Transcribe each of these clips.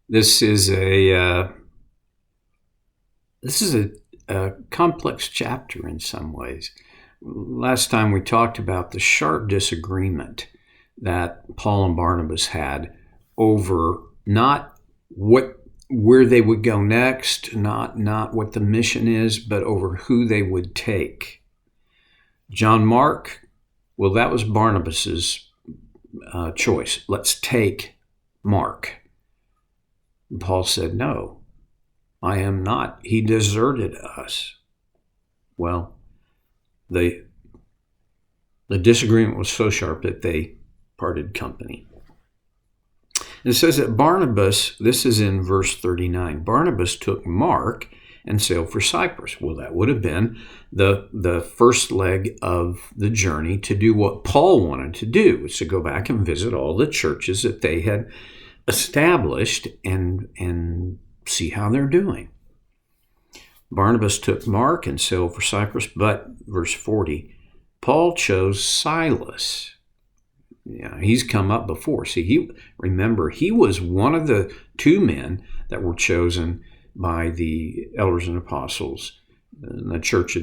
This is a this is a complex chapter in some ways. Last time we talked about the sharp disagreement that Paul and Barnabas had over not where they would go next, not what the mission is, but over who they would take. John Mark, well, that was Barnabas's choice. Let's take Mark. And Paul said, no, I am not. He deserted us. Well, the disagreement was so sharp that they parted company. It says that Barnabas, this is in verse 39, Barnabas took Mark and sailed for Cyprus. Well, that would have been the first leg of the journey to do what Paul wanted to do, was to go back and visit all the churches that they had established and see how they're doing. Barnabas took Mark and sailed for Cyprus, but, verse 40, Paul chose Silas. Yeah, he's come up before. See, he was one of the two men that were chosen by the elders and apostles in the church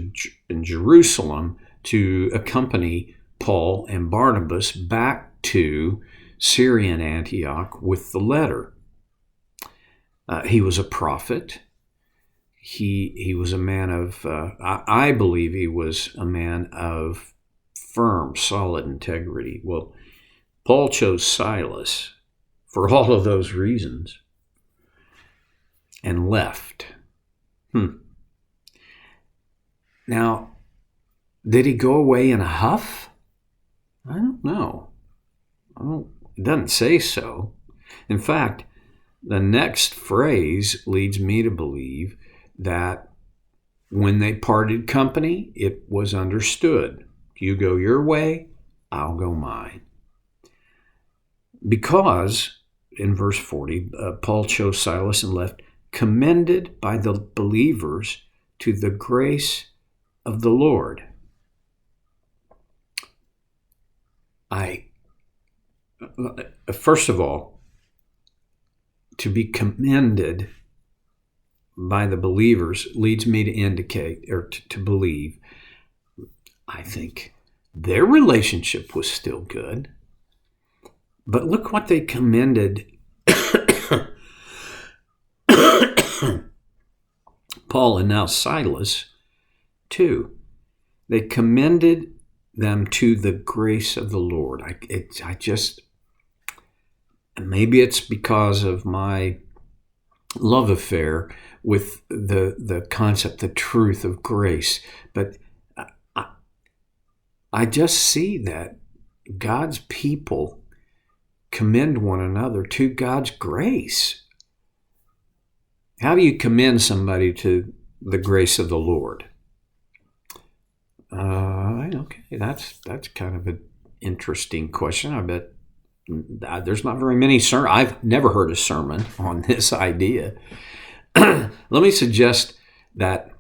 in Jerusalem to accompany Paul and Barnabas back to Syrian Antioch with the letter. He was a prophet. He was a man of, I believe he was a man of firm, solid integrity. Well, Paul chose Silas for all of those reasons and left. Now, did he go away in a huff? I don't know. It doesn't say so. In fact, the next phrase leads me to believe that when they parted company, it was understood. You go your way, I'll go mine. Because, in verse 40, Paul chose Silas and left, commended by the believers to the grace of the Lord. First of all, to be commended by the believers leads me to indicate, or to believe, I think their relationship was still good. But look what they commended Paul and now Silas to. They commended them to the grace of the Lord. Maybe it's because of my love affair with the concept, the truth of grace, but I just see that God's people commend one another to God's grace. How do you commend somebody to the grace of the Lord? Okay, that's kind of an interesting question. I bet there's not very many sermons. I've never heard a sermon on this idea. Let me suggest that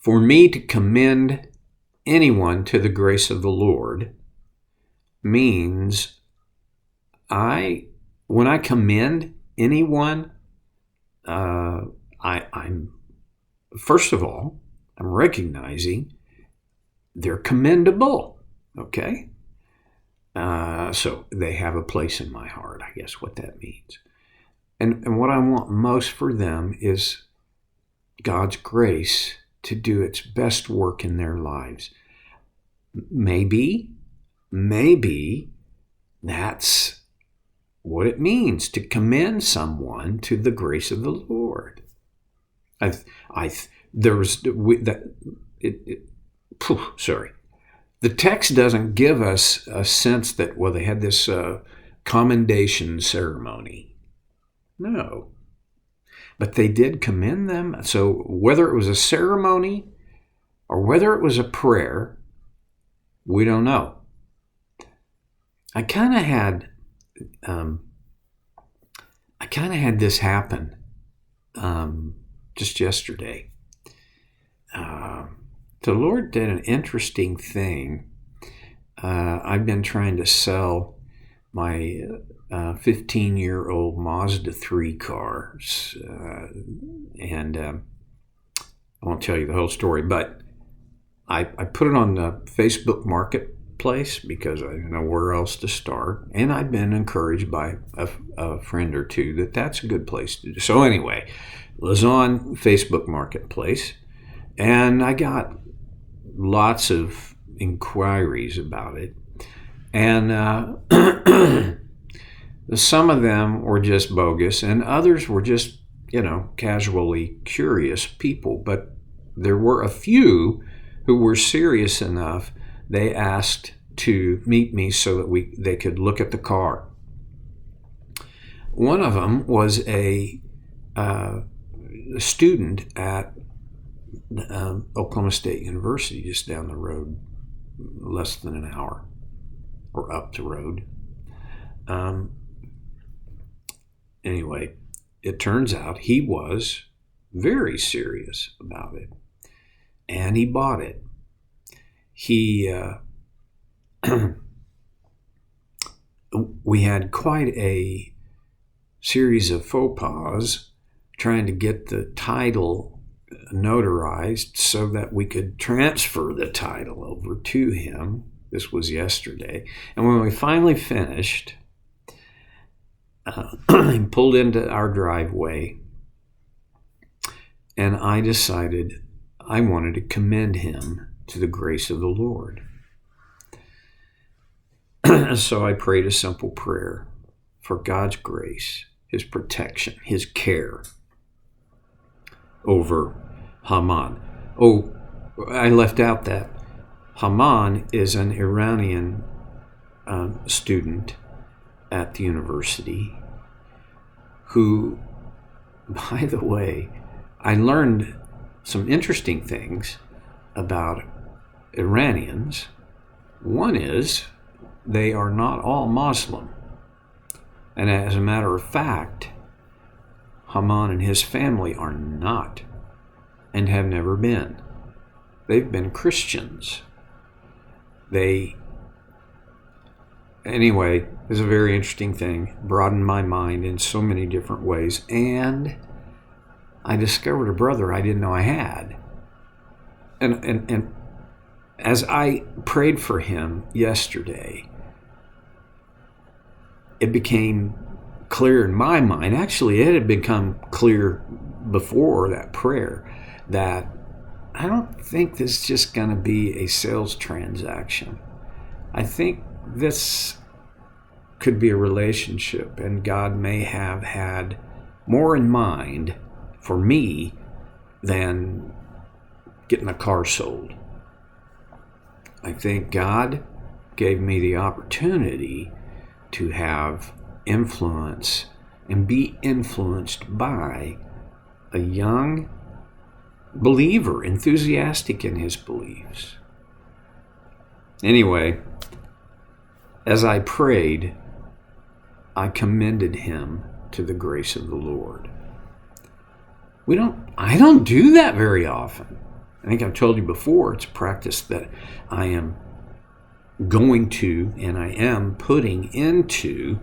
for me to commend anyone to the grace of the Lord means when I commend anyone, I'm first of all, I'm recognizing they're commendable. Okay? So they have a place in my heart, I guess what that means. And what I want most for them is God's grace to do its best work in their lives. Maybe that's what it means to commend someone to the grace of the Lord. The text doesn't give us a sense that, well, they had this commendation ceremony. No. But they did commend them. So whether it was a ceremony or whether it was a prayer, we don't know. I kind of had this happen just yesterday. The Lord did an interesting thing. I've been trying to sell my 15-year-old Mazda 3 cars. And I won't tell you the whole story, but I put it on the Facebook Marketplace because I didn't know where else to start. And I've been encouraged by a friend or two that that's a good place to do. So anyway, it was on Facebook Marketplace, and I got lots of inquiries about it. And some of them were just bogus, and others were just, casually curious people. But there were a few who were serious enough. They asked to meet me so that they could look at the car. One of them was a student at Oklahoma State University, just down the road, less than an hour, or up the road. Anyway, it turns out he was very serious about it, and he bought it. We had quite a series of faux pas trying to get the title notarized so that we could transfer the title over to him. This was yesterday. And when we finally finished, he pulled into our driveway, and I decided I wanted to commend him to the grace of the Lord. So I prayed a simple prayer for God's grace, His protection, His care over Haman. Oh, I left out that Haman is an Iranian student at the university who, by the way, I learned some interesting things about Iranians. One is they are not all Muslim. And as a matter of fact, Haman and his family are not and have never been. They've been Christians. Anyway, it's a very interesting thing. Broadened my mind in so many different ways. And I discovered a brother I didn't know I had. And as I prayed for him yesterday, it became clear in my mind. Actually, it had become clear before that prayer that I don't think this is just going to be a sales transaction. I think this could be a relationship, and God may have had more in mind for me than getting a car sold. I think God gave me the opportunity to have influence and be influenced by a young believer, enthusiastic in his beliefs. Anyway, as I prayed, I commended him to the grace of the Lord. I don't do that very often. I think I've told you before, it's a practice that I am going to and I am putting into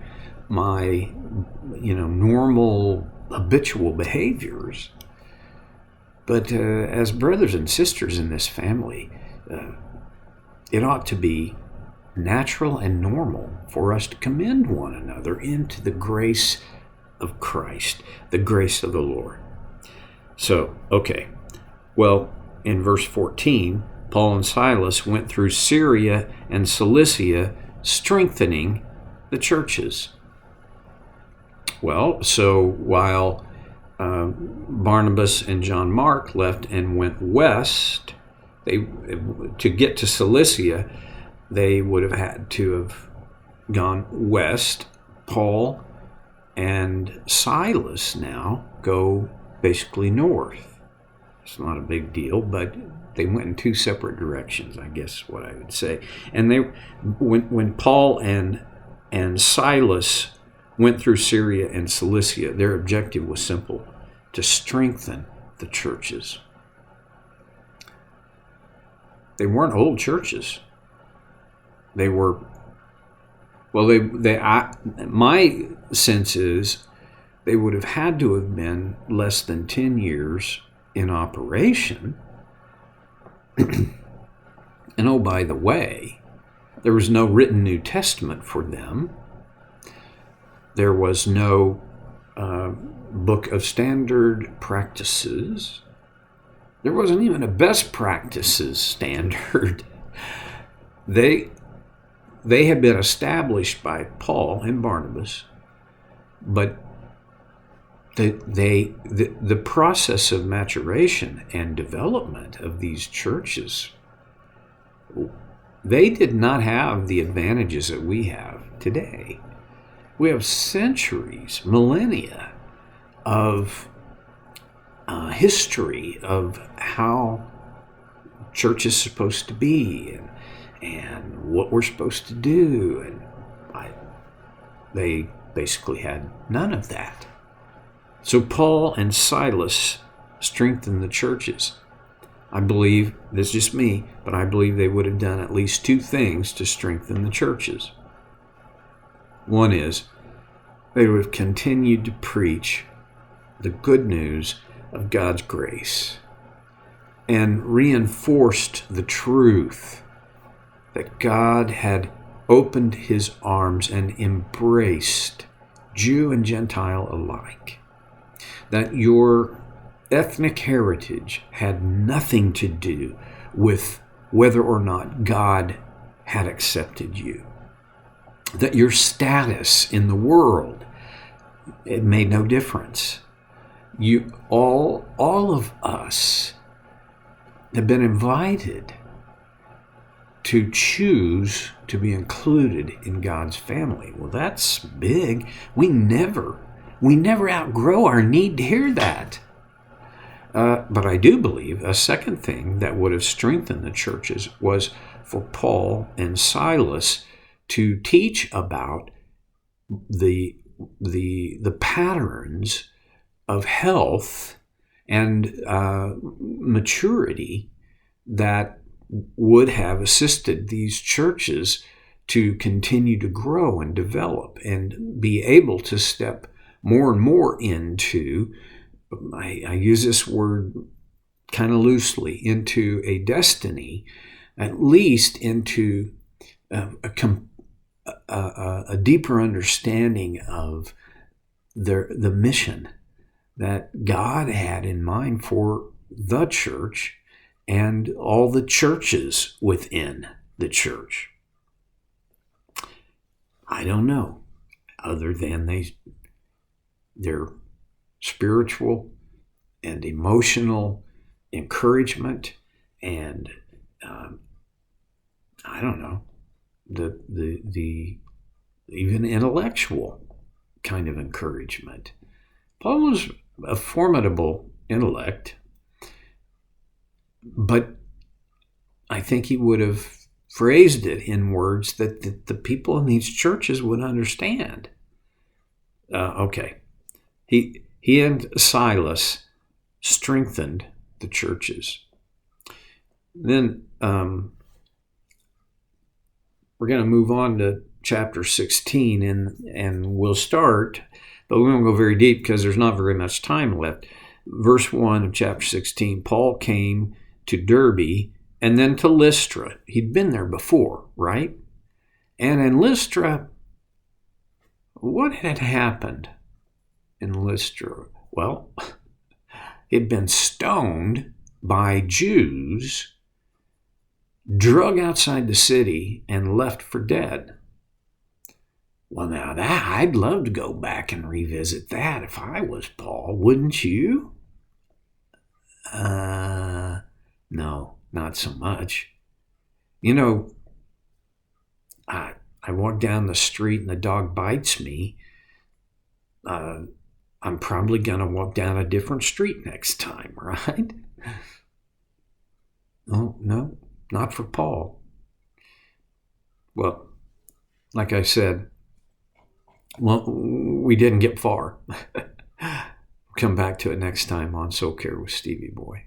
my normal habitual behaviors. But as brothers and sisters in this family, it ought to be natural and normal for us to commend one another into the grace of Christ, the grace of the Lord. So, okay. Well, in verse 14, Paul and Silas went through Syria and Cilicia, strengthening the churches. Well, so while Barnabas and John Mark left and went west, to get to Cilicia, they would have had to have gone west. Paul and Silas now go basically north. It's not a big deal, but they went in two separate directions, I guess is what I would say. And when Paul and Silas went through Syria and Cilicia, their objective was simple: to strengthen the churches. They weren't old churches. They were Well, my sense is they would have had to have been less than 10 years in operation. And oh, by the way, there was no written New Testament for them. There was no book of standard practices. There wasn't even a best practices standard. They had been established by Paul and Barnabas, but the process of maturation and development of these churches, they did not have the advantages that we have today. We have centuries, millennia of history of how church is supposed to be and what we're supposed to do. And they basically had none of that. So Paul and Silas strengthened the churches. I believe, this is just me, but I believe they would have done at least two things to strengthen the churches. One is they would have continued to preach the good news of God's grace and reinforced the truth that God had opened his arms and embraced Jew and Gentile alike. That your ethnic heritage had nothing to do with whether or not God had accepted you. That your status in the world, it made no difference. You all of us have been invited to choose to be included in God's family. Well, that's big. We never outgrow our need to hear that. But I do believe a second thing that would have strengthened the churches was for Paul and Silas to teach about the patterns of health and maturity that would have assisted these churches to continue to grow and develop and be able to step more and more into, I use this word kind of loosely, into a destiny, at least into a deeper understanding of the mission that God had in mind for the church and all the churches within the church. I don't know, other than their spiritual and emotional encouragement and I don't know, the even intellectual kind of encouragement. Paul was a formidable intellect, but I think he would have phrased it in words that the people in these churches would understand. Okay. He and Silas strengthened the churches. Then we're going to move on to chapter 16, and we'll start, but we won't go very deep because there's not very much time left. Verse 1 of chapter 16, Paul came to Derbe and then to Lystra. He'd been there before, right? And in Lystra, what had happened in Lystra? Well, he'd been stoned by Jews, drug outside the city, and left for dead. Well, now that I'd love to go back and revisit that if I was Paul, wouldn't you? No, not so much. You know, I walk down the street and the dog bites me. I'm probably going to walk down a different street next time, right? Oh, no, not for Paul. Well, like I said, well, we didn't get far. We'll come back to it next time on Soul Care with Stevie Boy.